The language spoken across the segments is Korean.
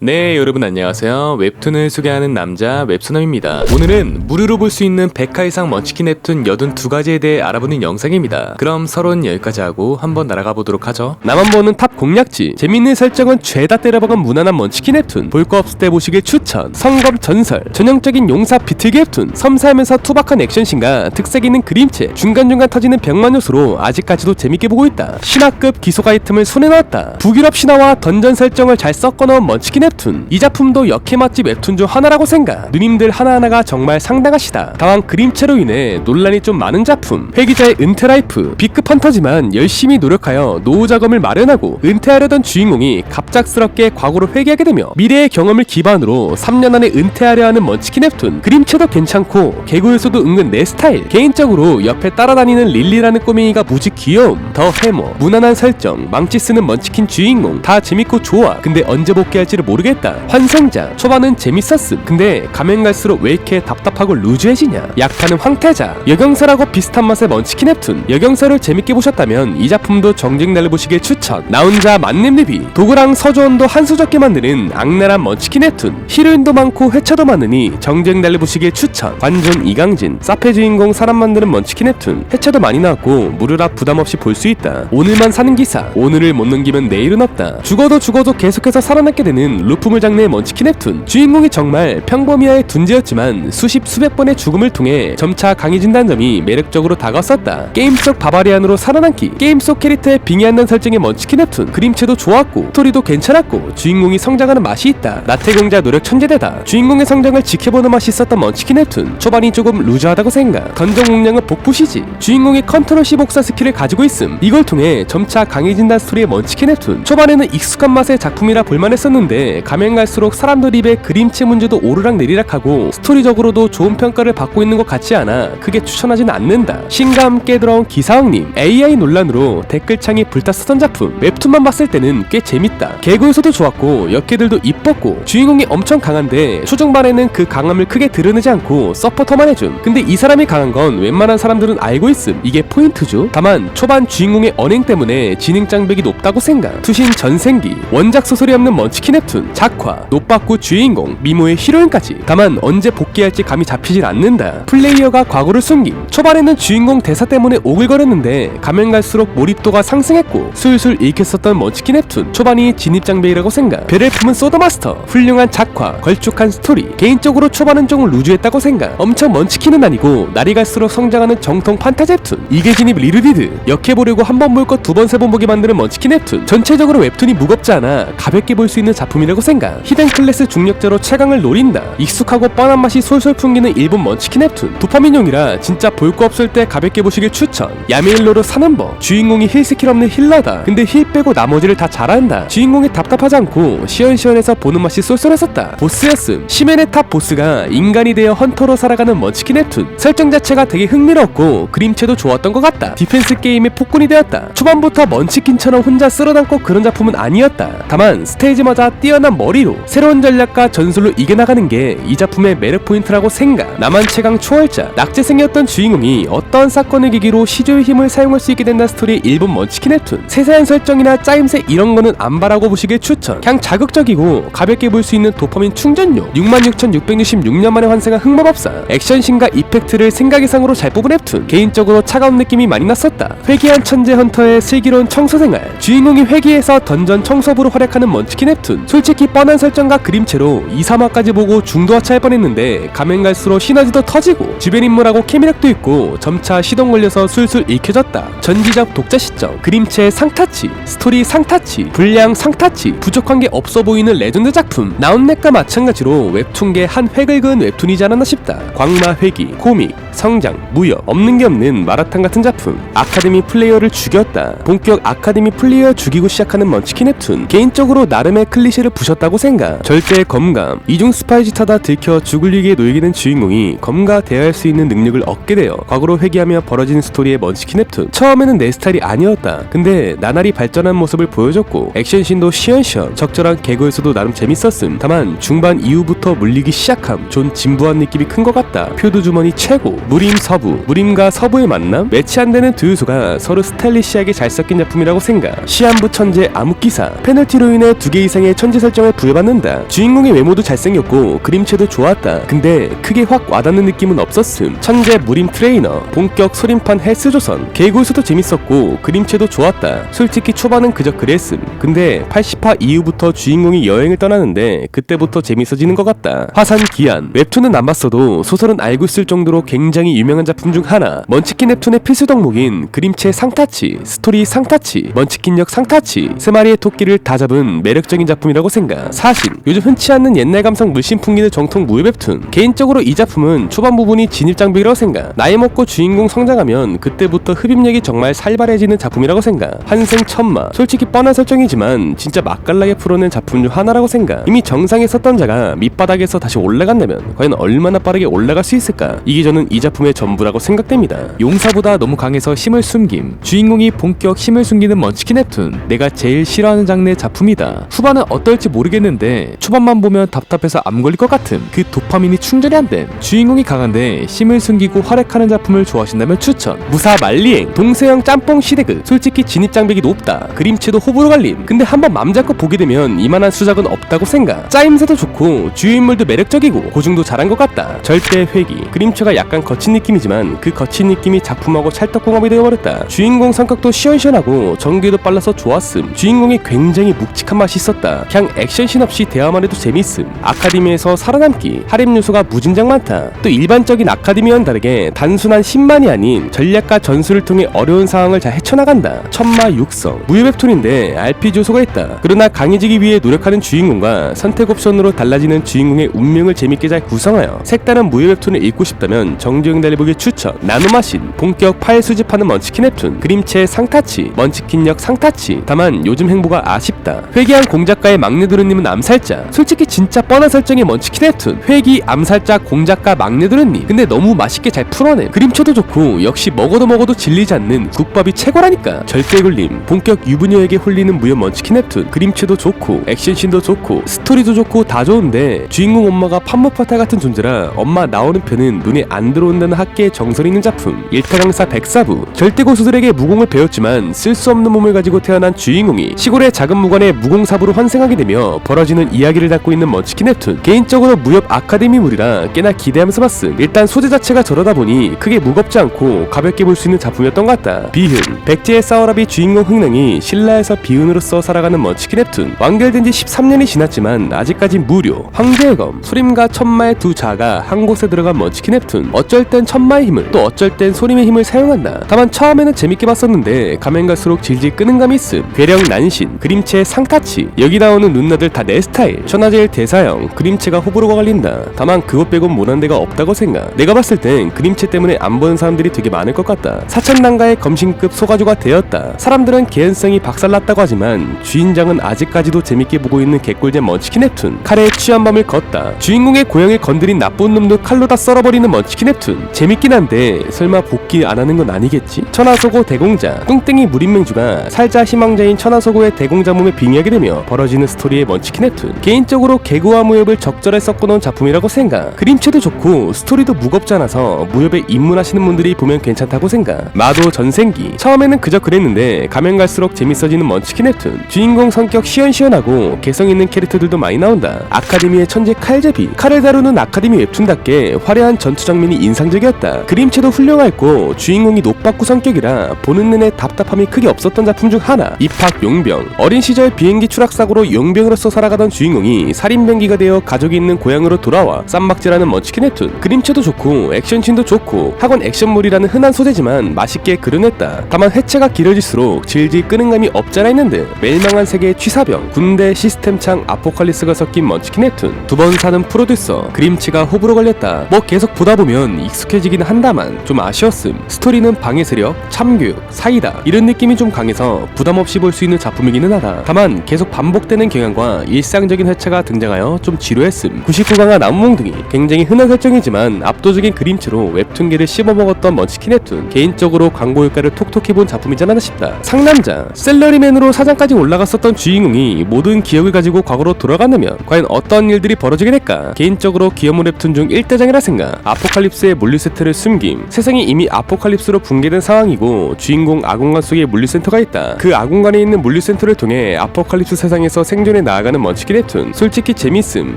네, 여러분 안녕하세요. 웹툰을 소개하는 남자 웹소남입니다. 오늘은 무료로 볼 수 있는 100화 이상 먼치킨 웹툰 82가지에 대해 알아보는 영상입니다. 그럼 서론 여기까지 하고 한번 날아가 보도록 하죠. 나만 보는 탑 공략지, 재밌는 설정은 죄다 때려박은 무난한 먼치킨 웹툰, 볼 거 없을 때 보시길 추천, 성검 전설, 전형적인 용사 비틀기 웹툰, 섬세하면서 투박한 액션씬과 특색 있는 그림체, 중간중간 터지는 벽만 요소로 아직까지도 재밌게 보고 있다. 신화급 기속 아이템을 손에 넣었다. 북유럽 신화와 던전 설정을 잘 섞어넣은 먼치킨 웹툰, 이 작품도 역해 맛집 웹툰 중 하나라고 생각. 누님들 하나하나가 정말 상당하시다. 다만 그림체로 인해 논란이 좀 많은 작품, 회기자의 은퇴 라이프, B급 헌터지만 열심히 노력하여 노후 자금을 마련하고 은퇴하려던 주인공이 갑작스럽게 과거로 회귀하게 되며 미래의 경험을 기반으로 3년 안에 은퇴하려 하는 먼치킨 웹툰. 그림체도 괜찮고 개구 요소도 은근 내 스타일. 개인적으로 옆에 따라다니는 릴리라는 꼬맹이가 무지 귀여움, 더 해머, 무난한 설정, 망치 쓰는 먼치킨 주인공 다 재밌고 좋아. 근데 언제 복귀할지를 모르겠다. 환생자 초반은 재밌었음. 근데 가면 갈수록 왜 이렇게 답답하고 루즈해지냐. 약파는 황태자, 여경사라고 비슷한 맛의 먼치킨 웹툰. 여경사를 재밌게 보셨다면 이 작품도 정직 날려보시길 추천. 나 혼자 만렙 리뷰, 도구랑 서조원도 한 수 적게 만드는 악랄한 먼치킨 웹툰. 히로인도 많고 회차도 많으니 정직 날려보시길 추천. 관전 이강진, 사페 주인공 사람 만드는 먼치킨 웹툰. 회차도 많이 나왔고 무료라 부담없이 볼 수 있다. 오늘만 사는 기사, 오늘을 못 넘기면 내일은 없다. 죽어도 계속해서 살아남게 되는 루프물 장르의 먼치킨 웹툰. 주인공이 정말 평범이하의 둔재였지만 수십 수백 번의 죽음을 통해 점차 강해진다는 점이 매력적으로 다가왔었다. 게임 속 바바리안으로 살아남기, 게임 속 캐릭터의 빙의한다는 설정의 먼치킨 웹툰. 그림체도 좋았고 스토리도 괜찮았고 주인공이 성장하는 맛이 있다. 나태경자 노력 천재대다. 주인공의 성장을 지켜보는 맛이 있었던 먼치킨 웹툰. 초반이 조금 루즈하다고 생각. 던전 공략은 복붙이지. 주인공이 컨트롤 C 복사 스킬을 가지고 있음. 이걸 통해 점차 강해진다는 스토리의 먼치킨 웹툰. 초반에는 익숙한 맛의 작품이라 볼만했었는데 가면 갈수록 사람들 입에 그림체 문제도 오르락 내리락하고 스토리적으로도 좋은 평가를 받고 있는 것 같지 않아 크게 추천하지는 않는다. 신과 함께 들어온 기사왕님, AI 논란으로 댓글창이 불탔었던 작품. 웹툰만 봤을 때는 꽤 재밌다. 개그 요소도 좋았고 역캐들도 이뻤고 주인공이 엄청 강한데 초중반에는 그 강함을 크게 드러내지 않고 서포터만 해줌. 근데 이 사람이 강한 건 웬만한 사람들은 알고 있음. 이게 포인트죠. 다만 초반 주인공의 언행 때문에 진행 장벽이 높다고 생각. 투신 전생기, 원작 소설이 없는 먼치킨 웹툰. 작화, 노빠꾸 주인공, 미모의 히로인까지. 다만 언제 복귀할지 감이 잡히질 않는다. 플레이어가 과거를 숨김. 초반에는 주인공 대사 때문에 오글거렸는데 가면 갈수록 몰입도가 상승했고 술술 읽혔었던 먼치킨 웹툰. 초반이 진입장벽이라고 생각. 별을 품은 소드마스터, 훌륭한 작화, 걸쭉한 스토리. 개인적으로 초반은 조금 루즈했다고 생각. 엄청 먼치킨은 아니고 날이 갈수록 성장하는 정통 판타지 웹툰. 이게 진입 리르디드, 역해보려고 한 번 볼 거 두 번 세 번 보게 만드는 먼치킨 웹툰. 전체적으로 웹툰이 무겁지 않아 가볍게 볼 수 있는 작품이라고 생각. 히든 클래스 중력자로 최강을 노린다. 익숙하고 뻔한 맛이 솔솔 풍기는 일본 먼치킨 웹툰. 도파민용이라 진짜 볼 거 없을 때 가볍게 보시길 추천. 야메일로로 사는 법, 주인공이 힐 스킬 없는 힐러다. 근데 힐 빼고 나머지를 다 잘한다. 주인공이 답답하지 않고 시원시원해서 보는 맛이 쏠쏠했었다. 보스였음. 시멘의 탑 보스가 인간이 되어 헌터로 살아가는 먼치킨 웹툰. 설정 자체가 되게 흥미로웠고 그림체도 좋았던 것 같다. 디펜스 게임의 폭군이 되었다. 초반부터 먼치킨처럼 혼자 쓸어담고 그런 작품은 아니었다. 다만 스테이지마다 뛰어난 머리로 새로운 전략과 전술로 이겨나가는 게 이 작품의 매력 포인트라고 생각. 나만 최강 초월자, 낙제생이었던 주인공이 어떤 사건을 계기로 시조의 힘을 사용할 수 있게 된다는 스토리의 일본 먼치킨 웹툰. 세세한 설정이나 짜임새 이런 거는 안 바라고 보시길 추천. 그냥 자극적이고 가볍게 볼 수 있는 도파민 충전용. 66,666년 만에 환생한 흑마법사. 액션신과 이펙트를 생각 이상으로 잘 뽑은 웹툰. 개인적으로 차가운 느낌이 많이 났었다. 회귀한 천재 헌터의 슬기로운 청소생활. 주인공이 회귀해서 던전 청소부로 활약하는 먼치킨 웹툰. 솔직히 뻔한 설정과 그림체로 2, 3화까지 보고 중도 하차할 뻔했는데 가면 갈수록 시너지도 터지고 주변 인물하고 케미력도 있고 점차 시동 걸려서 술술 읽혀졌다. 전지적 독자 시점, 그림체 상타치, 스토리 상타치, 분량 상타치. 부족한 게 없어 보이는 레전드 작품. 나온넷과 마찬가지로 웹툰계 한 획을 그은 웹툰이지 않았나 싶다. 광마 회귀, 코믹, 성장, 무협, 없는 게 없는 마라탕 같은 작품. 아카데미 플레이어를 죽였다. 본격 아카데미 플레이어 죽이고 시작하는 먼치킨 웹툰. 개인적으로 나름의 클리셰를 부셨다고 생각. 절대 검감, 이중 스파이짓하다 들켜 죽을 위기에 놓이게 된 주인공이 검과 대화할 수 있는 능력을 얻게 되어 과거로 회귀하며 벌어진 스토리의 먼치킨 웹툰. 처음에는 내 스타일이 아니었다. 근데 나날이 발전한 모습을 보여줬고 액션씬도 시원시원, 적절한 개그 요소도 나름 재밌었음. 다만 중반 이후부터 물리기 시작함. 좀 진부한 느낌이 큰 것 같다. 표도 주머니 최고. 무림 서부, 무림과 서부의 만남? 매치 안 되는 두 요소가 서로 스타일리시하게 잘 섞인 작품이라고 생각. 시한부 천재 암흑기사, 페널티로 인해 2개 이상의 천재 설정을 부여받는다. 주인공의 외모도 잘생겼고 그림체도 좋았다. 근데 크게 확 와닿는 느낌은 없었음. 천재 무림 트레이너, 본격 소림판 헬스조선, 개구에서도 재밌었고 그림체도 좋았다. 솔직히 초반은 그저 그랬음. 근데 80화 이후부터 주인공이 여행을 떠나는데 그때부터 재밌어지는 것 같다. 화산 기한, 웹툰은 안 봤어도 소설은 알고 있을 정도로 굉장히 유명한 작품 중 하나. 먼치킨 웹툰의 필수 덕목인 그림체 상타치, 스토리 상타치, 먼치킨역 상타치, 3마리의 토끼를 다 잡은 매력적인 작품이라고 생각. 사실 요즘 흔치 않는 옛날 감성 물씬 풍기는 정통 무협 웹툰. 개인적으로 이 작품은 초반 부분이 진입장벽이라고 생각. 나이 먹고 주인공 성장하면 그때부터 흡입력이 정말 살벌해지는 작품이라고 생각. 한생 천마, 솔직히 뻔한 설정이지만 진짜 맛깔나게 풀어낸 작품 중 하나라고 생각. 이미 정상에 섰던 자가 밑바닥에서 다시 올라간다면 과연 얼마나 빠르게 올라갈 수 있을까. 이게 저는 이 작품의 전부라고 생각됩니다. 용사보다 너무 강해서 힘을 숨김. 주인공이 본격 힘을 숨기는 먼치킨 웹툰, 내가 제일 싫어하는 장르의 작품이다. 후반은 어떨지 모르겠는데 초반만 보면 답답해서 암 걸릴 것 같은 그 도파민이 충전이 안 된, 주인공이 강한데 힘을 숨기고 활약하는 작품을 좋아하신다면 추천. 무사 말리행, 동서양 짬뽕 시대극. 솔직히 진입장벽이 높다. 그림체도 호불호 갈림. 근데 한번 맘 잡고 보게 되면 이만한 수작은 없다고 생각. 짜임새도 좋고 주요인물도 매력적이고 고증도 잘한 것 같다. 절대 회귀, 그림체가 약간 거친 느낌이지만 그 거친 느낌이 작품하고 찰떡궁합이 되어버렸다. 주인공 성격도 시원시원하고 전개도 빨라서 좋았음. 주인공이 굉장히 묵직한 맛이 있었다. 그냥 액션씬 없이 대화만 해도 재밌음. 아카데미에서 살아남기, 할렘 요소가 무진장 많다. 또 일반적인 아카데미와는 다르게 단순한 힘만이 아닌 전략과 전술을 통해 어려운 상황을 잘 헤쳐나간다. 천마 육성, 무협 웹툰인데 RPG 요소가 있다. 그러나 강해지기 위해 노력하는 주인공과 선택 옵션으로 달라지는 주인공의 운명을 재밌게 잘 구성하여 색다른 무협 웹툰을 읽고 싶다면 정주행 달리보기 추천. 나노마신, 본격 파일 수집하는 먼치킨 웹툰, 그림체 상타치, 먼치킨역 상타치. 다만 요즘 행보가 아쉽다. 회귀한 공작가의 막내도련님은 암살자. 솔직히 진짜 뻔한 설정의 먼치킨 웹툰, 회귀, 암살자, 공작가, 막내도련님. 근데 너무 맛있게 잘 풀어내. 그림체도 좋고 역시 먹어도 질리지 않는 국밥이 최고라니까. 절대 굴림, 본격 유부녀에게 홀리는 무협 먼치킨 웹툰, 그림체도 좋고 액션씬도 좋고 스토리도 좋고 다 좋은데 주인공 엄마가 판무파탈 같은 존재라 엄마 나오는 편은 눈에 안 들어온다는 학계의 정설이 있는 작품. 일타강사 백사부, 절대 고수들에게 무공을 배웠지만 쓸 수 없는 몸을 가지고 태어난 주인공이 시골의 작은 무관의 무공사부로 환생하게 되며 벌어지는 이야기를 담고 있는 먼치킨 웹툰. 개인적으로 무협 아카데미물이라 꽤나 기대하면서 봤음. 일단 소재 자체가 저러다 보니 크게 무겁지 않고 가볍게 볼 수 있는 작품이었던 것 같다. 비흔, 백제의 싸워라비 주인공 흥릉이 신라에서 비흔으로서 살아가는 먼치킨 웹툰. 완결된 지 13년이 지났지만 아직까지 무료. 황제의 검, 소림과 천마의 두 자가 한 곳에 들어간 먼치킨 웹툰. 어쩔 땐 천마의 힘을, 또 어쩔 땐 소림의 힘을 사용한다. 다만 처음에는 재밌게 봤었는데 가면 갈수록 질질 끄는 감이 있음. 괴령 난신, 그림체 상타치, 여기 나오는 누나들 다 내 스타일. 천하제일 대사형, 그림체가 호불호가 갈린다. 다만 그것 빼곤 못한 데가 없다고 생각. 내가 봤을 땐 그림체 때문에 안 보는 사람들이 되게 많을 것 같다. 사천당가의 검신급 소가주가 되었다. 사람들은 개연성이 박살났다고 하지만 주인장은 아직까지도 재밌게 보고 있는 개꿀잼 먼치킨 웹툰. 칼에 취한 밤을 걷다. 주인공의 고향을 건드린 나쁜 놈도 칼로 다 썰어버리는 먼치킨 웹툰. 재밌긴 한데 설마 복귀 안 하는 건 아니겠지? 천하소고 대공자, 뚱땡이 무림맹주가 살자 희망자인 천하소고의 대공자 몸에 빙의하게 되며 벌어지는 스토리의 먼치킨 웹툰. 개인적으로 개그와 무협을 적절히 섞어놓은 작품이라고 생각. 그림체도 좋고 스토리도 무겁지 않아서 무협에 입문하시는 분들이 보면 괜찮다고 생각. 마도 전생기, 처음에는 그저 그랬는데 가면 갈수록 재밌어지는 먼치킨 웹툰. 주인공 성격 시원시원하고 개성 있는 캐릭터들도 많이 나온다. 아카데미의 천재 칼제비, 칼을 다루는 아카데미 웹툰답게 화려한 전투 장면이 인상적이었다. 그림체도 훌륭했고 주인공이 노빠꾸 성격이라 보는 내내 답답함이 크게 없었던 작품 중 하나. 입학 용병, 어린 시절 비행기 추락사고로 용병으로서 살아가던 주인공이 살인병기가 되어 가족이 있는 고향으로 돌아와 쌈박질하는 먼치킨 웹툰. 그림체도 좋고 액션씬도 좋고 학원 액션물이라는 흔한 소재지만 맛있게 그려냈다. 다만 회차가 길어질수록 질질 끄는 감이 없잖아 있는 듯. 멸망한 세계의 취사병, 군대 시스템창 아포칼리스가 섞인 먼치킨 웹툰. 두 번 사는 프로듀서, 그림체가 호불호 걸렸다. 뭐 계속 보다 보면 익숙해지긴 한다만 좀 아쉬웠음. 스토리는 방해 세력, 참교육, 사이다 이런 느낌이 좀 강해서 부담없이 볼 수 있는 작품이기는 하다. 다만 계속 반복되는 경향과 일상적인 회차가 등장하여 좀 지루했음. 99강화 나무몽둥이, 굉장히 흔한 설정이지만 압도적인 그림체로 웹툰계를 씹어먹었던 먼치킨 웹툰. 개인적으로 광고 효과를 톡톡히 본 작품이지 않나 싶다. 상남자, 셀러리맨으로 사장까지 올라갔었던 주인공이 모든 기억을 가지고 과거로 돌아간다면 과연 어떤 일들이 벌어지게 될까? 개인적으로 기어물 웹툰 중 1대장이라 생각. 아포칼립스의 물류세트를 숨김. 세상이 이미 아포칼립스로 붕괴된 상황이고 주인공 아공간 속에 물류센터가 있다. 그 아공간에 있는 물류센터를 통해 아포칼립스 세상에서 생존해 향해 나아가는 먼치킨 웹툰. 솔직히 재밌음.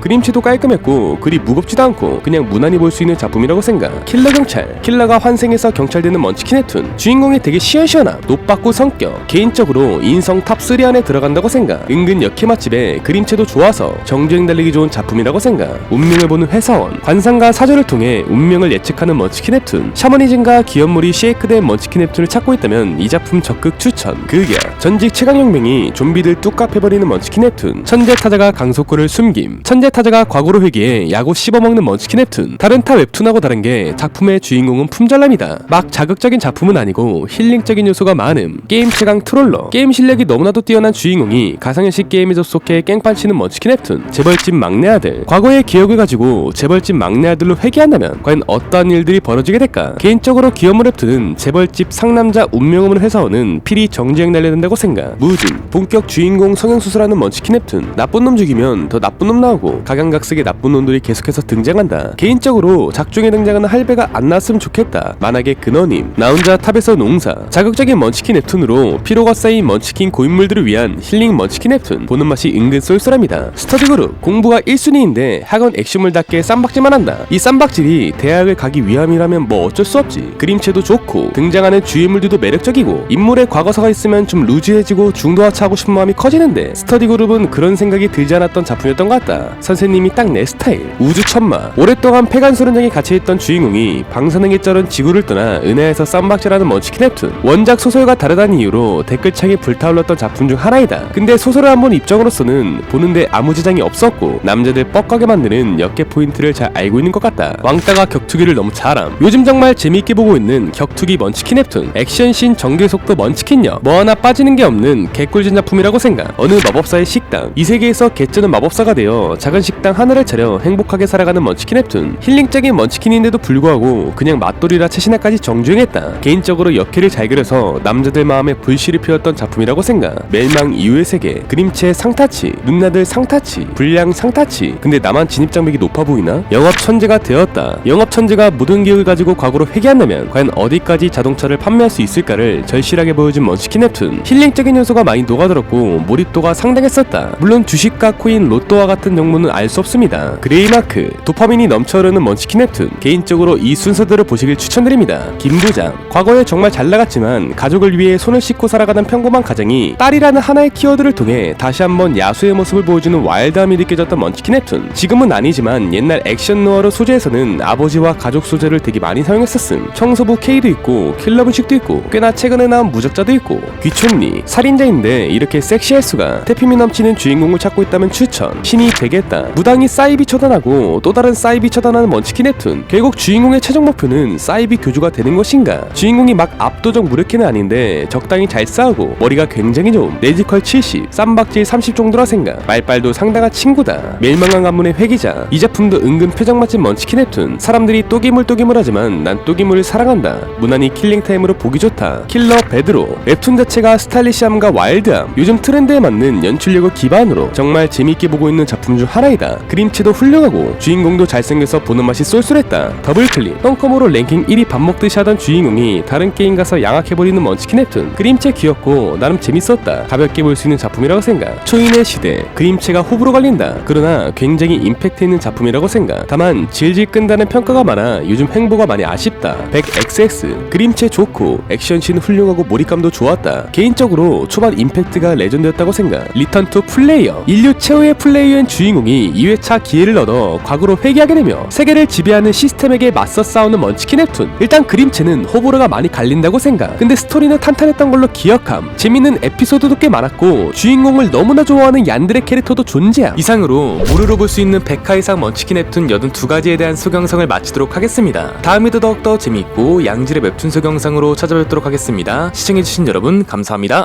그림체도 깔끔했고 그리 무겁지도 않고 그냥 무난히 볼 수 있는 작품이라고 생각. 킬러 경찰. 킬러가 환생해서 경찰 되는 먼치킨 웹툰. 주인공이 되게 시원시원함, 노빠꾸 성격. 개인적으로 인성 탑3 안에 들어간다고 생각. 은근 역해 맛집에 그림체도 좋아서 정주행 달리기 좋은 작품이라고 생각. 운명을 보는 회사원. 관상과 사조를 통해 운명을 예측하는 먼치킨 웹툰. 샤머니즘과 기업물이 쉐이크된 먼치킨 웹툰을 찾고 있다면 이 작품 적극 추천. 극약. 전직 최강영명이 좀비들 뚝갑 해버리는 먼치킨 웹툰. 천재 타자가 강속구를 숨김. 천재 타자가 과거로 회귀해 야구 씹어먹는 먼치킨 웹툰. 다른 타 웹툰하고 다른 게 작품의 주인공은 품절남이다. 막 자극적인 작품은 아니고 힐링적인 요소가 많음. 게임 최강 트롤러. 게임 실력이 너무나도 뛰어난 주인공이 가상현실 게임에 접속해 깽판 치는 먼치킨 웹툰. 재벌집 막내 아들. 과거의 기억을 가지고 재벌집 막내 아들로 회귀한다면 과연 어떠한 일들이 벌어지게 될까? 개인적으로 기업물 웹툰은 재벌집 상남자 운명 없는 회사원은 필히 정주행 날려든다고 생각. 무진. 본격 주인공 성형수술하는 먼치킨 웹툰. 나쁜 놈 죽이면 더 나쁜 놈 나오고 각양각색의 나쁜 놈들이 계속해서 등장한다. 개인적으로 작중에 등장하는 할배가 안 나왔으면 좋겠다. 만약에 근원님. 나 혼자 탑에서 농사. 자극적인 먼치킨 웹툰으로 피로가 쌓인 먼치킨 고인물들을 위한 힐링 먼치킨 웹툰. 보는 맛이 은근 쏠쏠합니다. 스터디 그룹. 공부가 1순위인데 학원 액션물답게 쌈박질만 한다. 이 쌈박질이 대학을 가기 위함이라면 뭐 어쩔 수 없지. 그림체도 좋고 등장하는 주인물들도 매력적이고 인물의 과거사가 있으면 좀 루즈해지고 중도하차하고 싶은 마음이 커지는데 스터디 그룹은 그런 생각이 들지 않았던 작품이었던 것 같다. 선생님이 딱 내 스타일. 우주 천마. 오랫동안 폐간소련장에 갇혀있던 주인공이 방사능에 쩔은 지구를 떠나 은하에서 쌈박질하는 먼치킨 웹툰. 원작 소설과 다르다는 이유로 댓글창에 불타올랐던 작품 중 하나이다. 근데 소설을 한번 입장으로서는 보는데 아무 지장이 없었고 남자들 뻑하게 만드는 역계 포인트를 잘 알고 있는 것 같다. 왕따가 격투기를 너무 잘함. 요즘 정말 재미있게 보고 있는 격투기 먼치킨 웹툰. 액션씬 전개 속도 먼치킨녀. 뭐 하나 빠지는 게 없는 개꿀진 작품이라고 생각. 어느 마법사의 식당. 이 세계에서 개쩌는 마법사가 되어 작은 식당 하나를 차려 행복하게 살아가는 먼치킨 웹툰. 힐링적인 먼치킨인데도 불구하고 그냥 맛돌이라 채신화까지 정주행했다. 개인적으로 역해를 잘 그려서 남자들 마음에 불씨를 피웠던 작품이라고 생각. 멜망 이후의 세계. 그림체 상타치. 눈나들 상타치. 불량 상타치. 근데 나만 진입장벽이 높아 보이나? 영업 천재가 되었다. 영업 천재가 모든 기억을 가지고 과거로 회귀한다면 과연 어디까지 자동차를 판매할 수 있을까를 절실하게 보여준 먼치킨 웹툰. 힐링적인 요소가 많이 녹아들었고 몰입도가 상당했었다. 물론 주식과 코인, 로또와 같은 정보는 알 수 없습니다. 그레이마크. 도파민이 넘쳐흐르는 먼치킨 웹툰. 개인적으로 이 순서들을 보시길 추천드립니다. 김부장. 과거에 정말 잘 나갔지만 가족을 위해 손을 씻고 살아가는 평범한 가정이 딸이라는 하나의 키워드를 통해 다시 한번 야수의 모습을 보여주는 와일드함이 느껴졌던 먼치킨 웹툰. 지금은 아니지만 옛날 액션 노어로 소재에서는 아버지와 가족 소재를 되게 많이 사용했었음. 청소부 K도 있고 킬러 분식도 있고 꽤나 최근에 나온 무적자도 있고. 귀촌리. 살인자인데 이렇게 섹시할 수가. 태피미 넘치는 주인공을 찾고 있다면 추천. 신이 되겠다. 무당이 사이비 처단하고 또 다른 사이비 처단하는 먼치킨 웹툰. 결국 주인공의 최종 목표는 사이비 교주가 되는 것인가. 주인공이 막 압도적 무력해는 아닌데 적당히 잘 싸우고 머리가 굉장히 좋음. 내지컬 70, 쌈박질 30 정도라 생각. 말빨도 상당한 친구다. 멸망한 가문의 회기자. 이 작품도 은근 표정 맛진 먼치킨 웹툰. 사람들이 또기물 하지만 난 또기물을 사랑한다. 무난히 킬링타임으로 보기 좋다. 킬러 베드로. 웹툰 자체가 스타일리시함과 와일드함, 요즘 트렌드에 맞는 연출력을 기반으로 정말 재미있게 보고 있는 작품 중 하나이다. 그림체도 훌륭하고 주인공도 잘생겨서 보는 맛이 쏠쏠했다. 더블클릭. 똥컴으로 랭킹 1위 밥 먹듯이 하던 주인공이 다른 게임 가서 양악해버리는 먼치킨 웹툰. 그림체 귀엽고 나름 재밌었다. 가볍게 볼 수 있는 작품이라고 생각. 초인의 시대. 그림체가 호불호 갈린다. 그러나 굉장히 임팩트 있는 작품이라고 생각. 다만 질질 끈다는 평가가 많아 요즘 행보가 많이 아쉽다. 100XX. 그림체 좋고 액션씬 훌륭하고 몰입감도 좋았다. 개인적으로 초반 임팩트가 레전드였다고 생각. 리턴 투 플레이어. 인류 최후의 플레이어인 주인공이 2회차 기회를 얻어 과거로 회귀하게 되며 세계를 지배하는 시스템에게 맞서 싸우는 먼치킨 웹툰. 일단 그림체는 호불호가 많이 갈린다고 생각. 근데 스토리는 탄탄했던 걸로 기억함. 재밌는 에피소드도 꽤 많았고 주인공을 너무나 좋아하는 얀드레 캐릭터도 존재함. 이상으로 무료로 볼 수 있는 100화 이상 먼치킨 웹툰 82가지에 대한 소경성을 마치도록 하겠습니다. 다음에도 더욱더 재미있고 양질의 웹툰 소경상으로 찾아뵙도록 하겠습니다. 시청해주신 여러분 감사합니다.